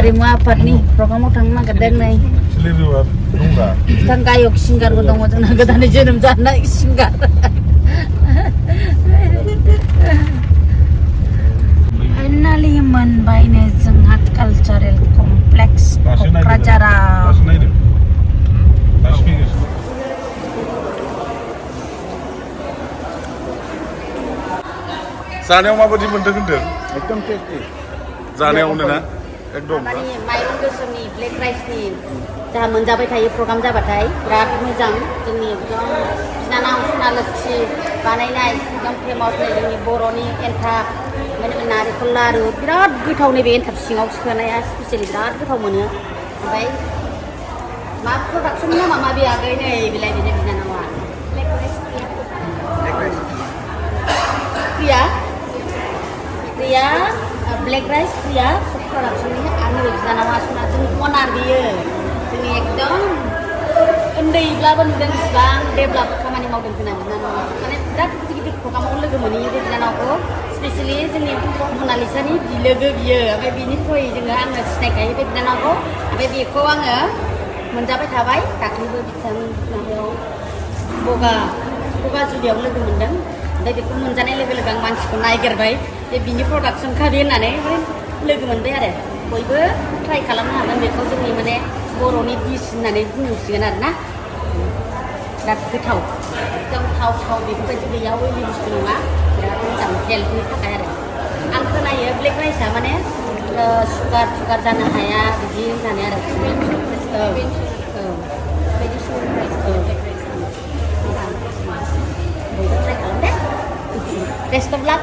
Harimu Afatni programmaव थांनो नागिरदों नै बिथां गायक सिंगारबो दङ जोंना गोदानै जोनोम जानाय सिंगार फाइनालि मोनबायनो जोंहा कालचारेल कमप्लेक्स क'क्राझाराव जानायाव माबायदि मोनदों होनदों एकदम टेस्टि जानायावनो ना एकदम माइरं गोसोमनि ब्लेक राइसनि जाहा मोनजाबाय थायो प्रग्राम जाबाथाय बिराद मोजां जोंनि एकदम बिनानाव सना लोक्षि बानायनाय एकदम फेमास नै जोंनि बर'नि एन्थाब माने नारेंखल लारु बिराद गोथाव नैबे एन्थाब सिङाव सोनाया स्पेसियेलि बिराद गोथाव मोनो ओमफ्राय मा प्रडाक्सन नामा माबे आगै नै बिलाइ बिनि बिनानावा प्रिया ब्लेक राइस प्रिया प्रडाक्सननि आंनि बिनानावा सना जोंनि अनार बियो जोंनि एकदम उन्दैब्लाबो नुदों बेसेबां डेभेलप खामानि मावदों जोंना बिनानावा माने बिराद गिदिर गिदिर प्रग्रामाव लोगो मोनहैयो बे बिनानावखौ स्पेसियेलि जोंनि मनालिसानि बिलोगो बियो ओमफ्राय बिनि थ्रुयै आङो सिनायखायो बे बिनानावखौ ओमफ्राय बेखौ आङो मोनजाबाय थाबाय दाख्लैबो माबायाव बगा जुलियाव लोगो मोनदों ओमफ्राय बेखौ मोनजानाय लोगो लोगो आं मानसिखौ नायगिरबाय बे बिनि प्रडाक्सन खादि होननानै लोगो मोनबाय आरो बयबो ट्राइ खालामनो हागोन बेखौ जोंनि माने बर'नि डिश होननानै बुंनांसिगोन आरो ना बिराद गोथाव एकदम थाव बेफोरबायदि गैया अइलि बुस्थु नङा बिराद मोजां हेल्थनि थाखाय आरो आं खोनायो ब्लेक राइसआ माने सुगार जानो हाया बिदि होननानै आरो बयबो ट्राइ खालाम दे बेस्ट अफ लाक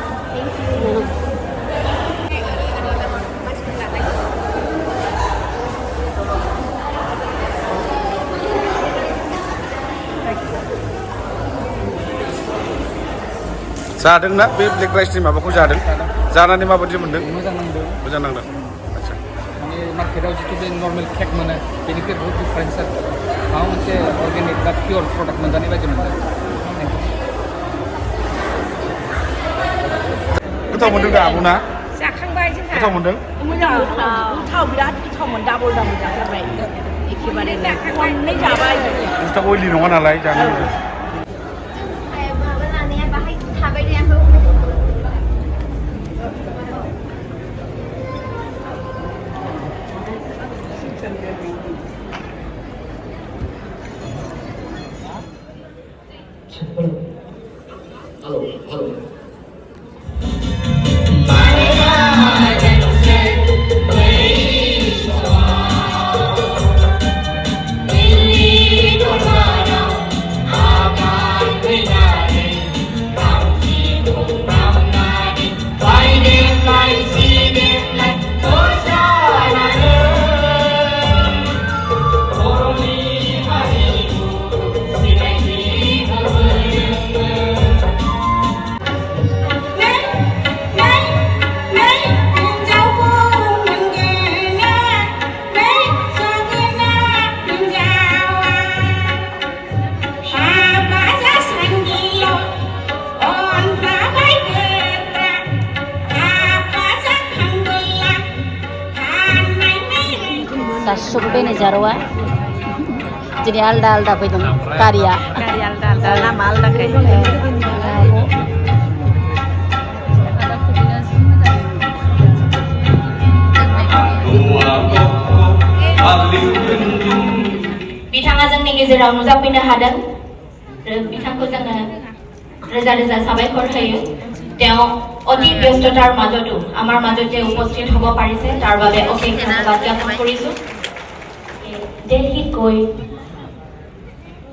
जादोंना बे ब्लेक राइसनि माबाखौ जादों जानानै माबायदि मोनदों मोजां नांदों आच्छा माने मार्केटाव जितु बे नर्मेल केक मोनो बेनिफ्राय बहुत डिफारेन्स आरो माबा मोनसे अर्गेनिक बा पियर प्रडाक्ट मोनजानाय बायदि मोनदों गोथाव मोनदों दा आब'ना जाखांबाय जोंहा गोथाव मोनदों मोजां गोथाव बिराद गोथावमोन डाबल जाथारबाय एखेबारे खननै जाबाय बुस्थुआ अइलि नङा नालाय जानो सफैबाय जारौआ दिनै आलदा फैदों गारिया आलदा लामा आलदाखाय बिथाङा जोंनि गेजेराव नुजाफैनो हादों बिथांखौ जोङो रोजा रोजा साबायखर होयो তেওঁ অতি ব্যস্ততাৰ মাজতো আমাৰ মাজতে উপস্থিত হ'ব পাৰিছে তাৰ বাবে অশেষ ধন্যবাদ জ্ঞাপন কৰিছো দিল্লীত গৈ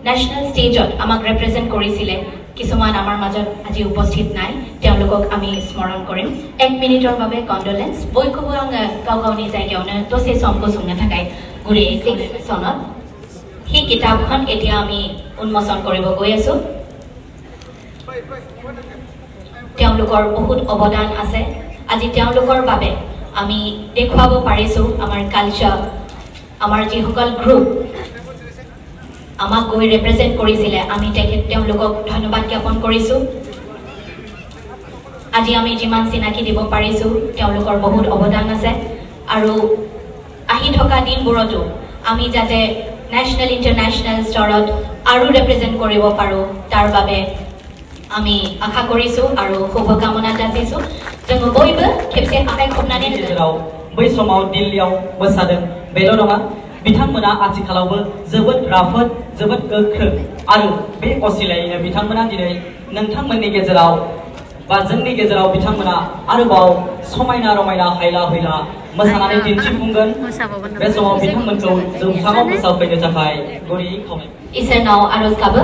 নেশ্যনেল ষ্টেজত আমাক ৰিপ্ৰেজেণ্ট কৰিছিলে কিছুমান আমাৰ মাজত আজি উপস্থিত নাই তেওঁলোকক আমি স্মৰণ কৰিম 1 মিনিটৰ বাবে কণ্ডোলেন্স বয়কোবো आं गाव गावनि जायगायावनो दसे सम गसंनो थाखाय गुरै 6 सনত সেই কিতাপখন এতিয়া আমি উন্মোচন কৰিব গৈ আছো তেওঁলোকৰ বহুত অৱদান আছে আজি তেওঁলোকৰ বাবে আমি দেখুৱাব পাৰিছো আমাৰ কালচাৰ আমাৰ যিসকল গ্ৰুপ আমাক গৈ ৰিপ্ৰেজেণ্ট কৰিছিলে আমি তেওঁলোকক ধন্যবাদ জ্ঞাপন কৰিছো আজি আমি যিমান চিনাকি দিব পাৰিছো তেওঁলোকৰ বহুত অৱদান আছে আৰু থকা দিনবোৰতো আমি যাতে ন্যাশনাল ইন্টাৰনেশনাল স্তৰত আৰু ৰিপ্ৰেজেন্ট কৰিব পাৰো তাৰ বাবে আমি আশা কৰিছো আৰু শুভকামনা যাচিছো जोङो बयबो खेबसे आखाइ खबनानै गेजेराव बै समाव दिल्लीयाव मोसादों बेल' नङा बिथांमोना आथिखालावबो जोबोद राफोद जोबोद गोख्रों आरो बे असिलायैनो बिथांमोना दिनै नोंथांमोननि गेजेराव बा जोंनि गेजेराव बिथांमोना आरोबाव समायना रमायना हायला हुइला मोसानानै दिन्थिफुंगोन बे समाव बिथांमोनखौ जौसाङाव मोसाफैनो थाखाय गुरै खावलाय इसोरनाव आरज गाबो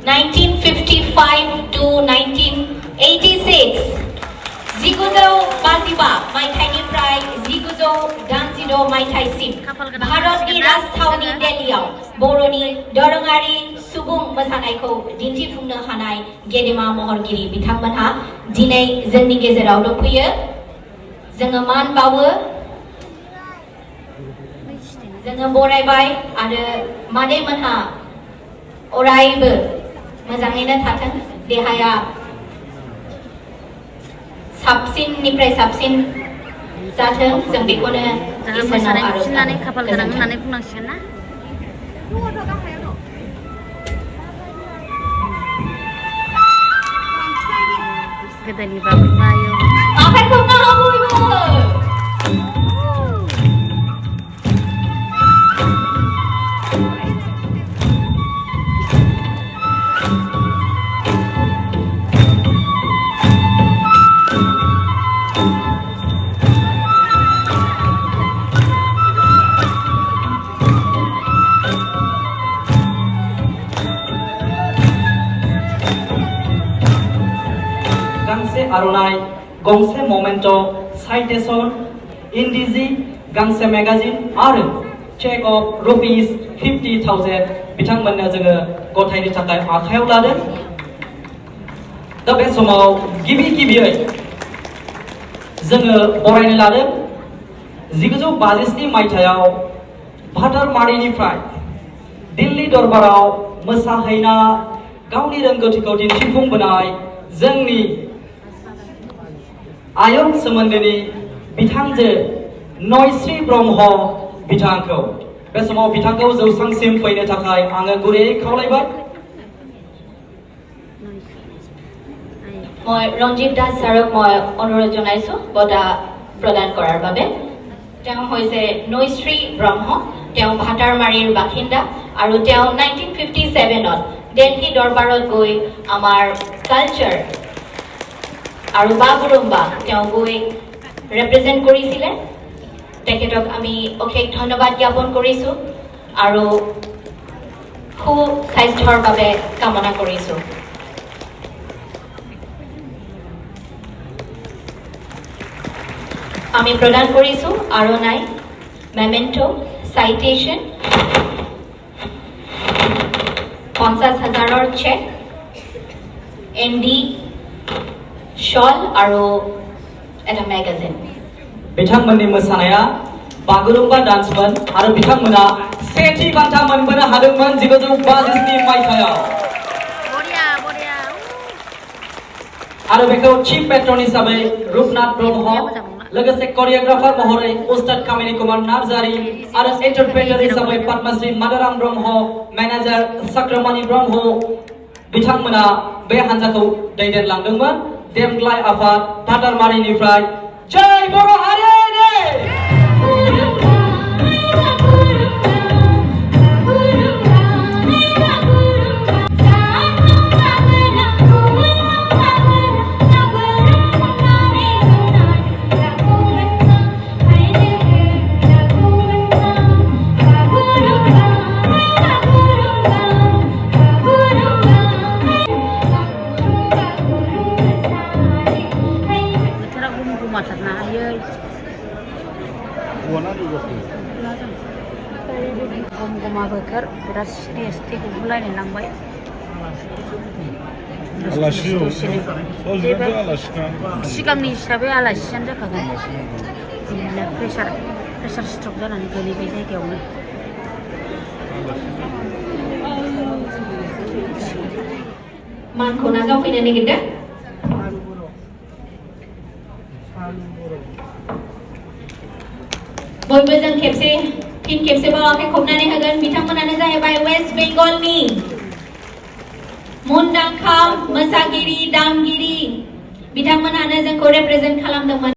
(1955 to 1986) जिगुजौ बाजिबा मायथाइनिफ्राय जिगुजौ दाइनजिद' मायथाइसिम भारतनि राजथावनि दिल्लीयाव बर'नि दोरोङारि सुबुं मोसानायखौ दिन्थिफुंनो हानाय गेदेमा महरगिरि बिथांमोनहा दिनै जोंनि गेजेराव दंफैयो जोङो मान बावो जोङो बरायबाय आरो मादैमोनहा अरायबो मोजाङैनो थाथों देहाया साबसिननिफ्राय साबसिन जाथों जों बेखौनो इसोरनाव आरज गाबो खाफाल गोनां होननानै बुंनांसिगोन ना गोदोनि बागुरुम्बा आखाइ खबना हो बयबो गांसे आर'नाइ गंसे ममेन्ट' साइटेशन इन्डिजि गांसे मेगाजिन आरो चेक अफ ₹50,000 बिथांमोननो जोङो गथायनो थाखाय आखायाव लादों दा बे समाव गिबियै जोङो बरायनो लादों 1957 मायथाइयाव भादारमारिनिफ्राय दिल्ली दरबाराव मोसाहैना गावनि रोंगौथिखौ दिन्थिफुंबोनाय जोंनि आयं सोमोन्दोनि बिथांजो नयस्रि ब्रह्म बिथांखौ बे समाव बिथांखौ जौसांसिम फैनो थाखाय आङो गुरैयै खावलायबाय মই ৰঞ্জিত দাস ছাৰক মই অনুৰোধ জনাইছো বঁটা প্ৰদান কৰাৰ বাবে তেওঁ হৈছে নৈশ্ৰী ব্ৰহ্ম তেওঁ ভাটাৰমাৰীৰ বাসিন্দা আৰু তেওঁ 1957ত দিল্লী দৰবাৰত গৈ আমাৰ কালচাৰ আৰু বাগৰুম্বা তেওঁ গৈ ৰিপ্ৰেজেন্ট কৰিছিলে তেখেতক আমি অশেষ ধন্যবাদ জ্ঞাপন কৰিছো আৰু সুস্বাস্থ্যৰ বাবে কামনা কৰিছো আমি প্ৰদান কৰিছো আৰণাই মেমেন্টো সাইটেশন 50,000ৰ চেক এনডি शॉल आरो एटा मैगजीन बिथांमोननि मोसानाया बागुरुम्बा डान्समोन आरो बिथांमोना सेथि बान्था मोनबोनो हादोंमोन 1952 मायथाइयाव बरिया आरो बेखौ चीफ पेट्रन हिसाबै रूपनाथ ब्रह्म लोगोसे कोरियोग्राफार महरै उस्ताद कामिनी कुमार नार्जारी आरो एंटरप्रेन्योर हिसाबै पद्मश्री मादाराम ब्रह्म मैनेजर चक्रमणि ब्रह्म बिथांमोना बे हान्जाखौ दैदेनलांदोंमोन देमग्लाय आफाद भादारमारिनिफ्राय जय बर' हारि गमा बोथोर बिराद सिरियास थैखौ बुलायनो लांबाय सिगांनि हिसाबै आलासियानो जाखागोन बिदिनो प्रेसार स्ट्रक जानानै गोलैबाय जायगायावनो मानखौ नाजावफैनो नागिरदों बयबो जों खेबसे फिन खेबसेबाव आखाइ खबनानै होगोन बिथांमोनानो जाहैबाय वेस्ट बेंगलनि मुंदांखा मोसागिरि दामगिरि बिथांमोनानो जोंखौ रिप्रेजेन्ट खालामदोंमोन